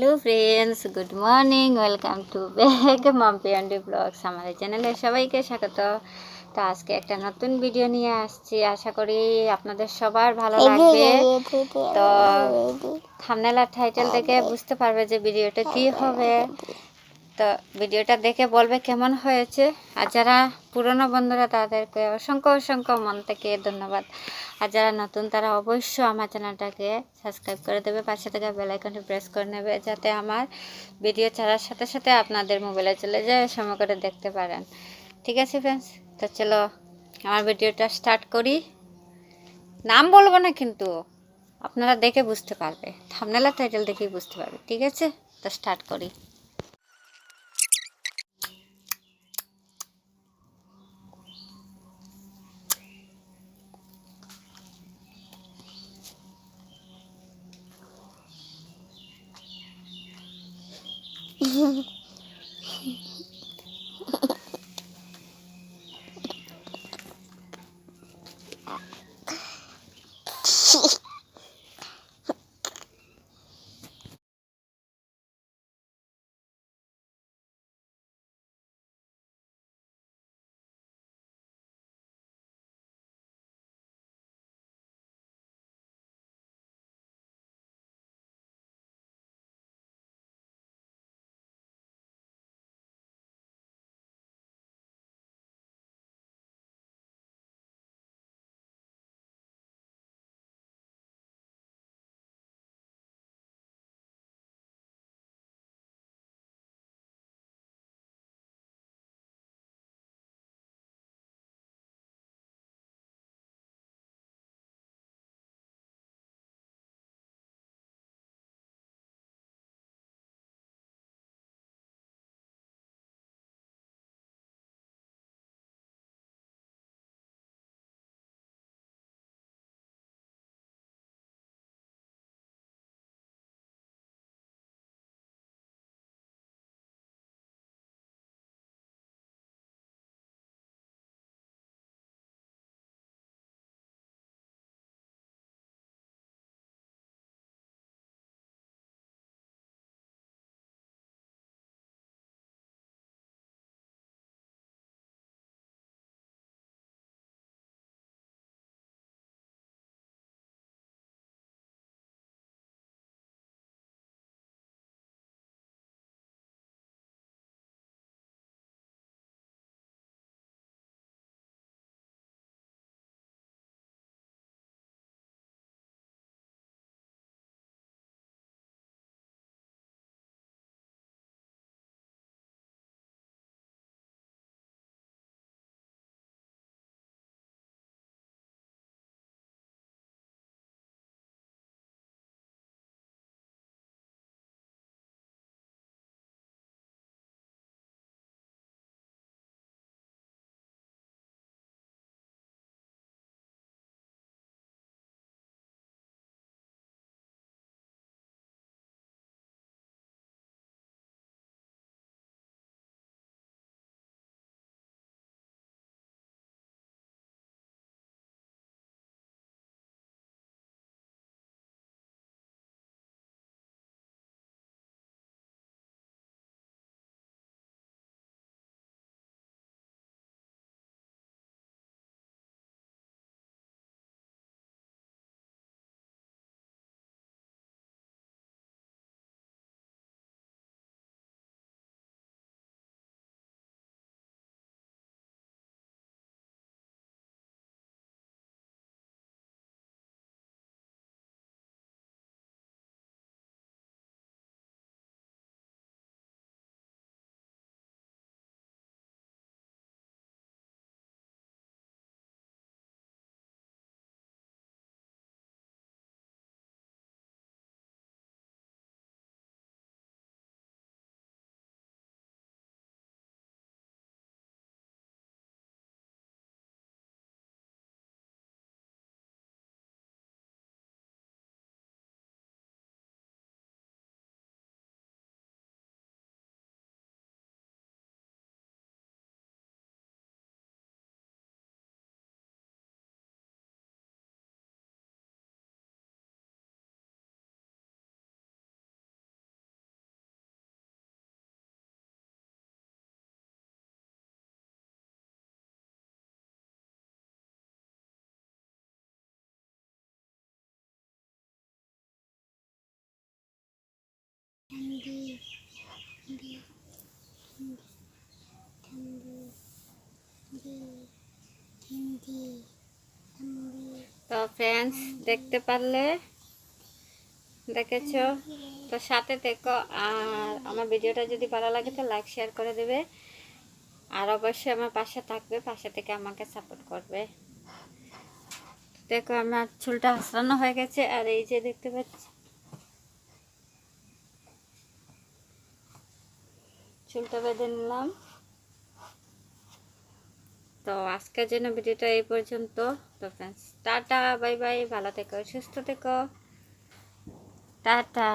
Hello friends, good morning, welcome to back Mampi and blogs. আমাদের চ্যানেলে সবাইকে স্বাগত। তো আজকে একটা নতুন ভিডিও নিয়ে আসছি, আশা করি আপনাদের সবার ভালো লাগবে। তো থাম্বনেল আর টাইটেল দেখে বুঝতে পারবে যে ভিডিওটা কী হবে। তো ভিডিওটা দেখে বলবে কেমন হয়েছে। আর যারা পুরনো বন্ধুরা তাদেরকে অসংখ্য অসংখ্য মন থেকে ধন্যবাদ। আর যারা নতুন তারা অবশ্যই আমার চ্যানেলটাকে সাবস্ক্রাইব করে দেবে, পাশে থেকে বেল আইকনটি প্রেস করে নেবে, যাতে আমার ভিডিও ছাড়ার সাথে সাথে আপনাদের মোবাইলে চলে যায়, সময় করে দেখতে পারেন। ঠিক আছে ফ্রেন্ডস, তো চলো আমার ভিডিওটা স্টার্ট করি। নাম বলবো না, কিন্তু আপনারা দেখে বুঝতে পারবে, থাম্বনেল আর টাইটেল দেখেই বুঝতে পারবে। ঠিক আছে, তো স্টার্ট করি। তো ফ্রেন্ডস, দেখতে পারলে দেখেছো তো সাথে থেকো। আর আমার ভিডিওটা যদি ভালো লাগে তো লাইক শেয়ার করে দেবে, আর অবশ্যই আমার পাশে থাকবে, পাশে থেকে আমাকে সাপোর্ট করবে। দেখো আমার চুলটা আঁচড়ানো হয়ে গেছে, আর এই যে দেখতে পাচ্ছি চুলটা বেঁধে নিলাম। তো আজকের জন্য ভিডিওটা এই পর্যন্ত। তো ফ্রেন্ডস, টাটা, বাই বাই, ভালো থেকো, সুস্থ থেকো, টাটা।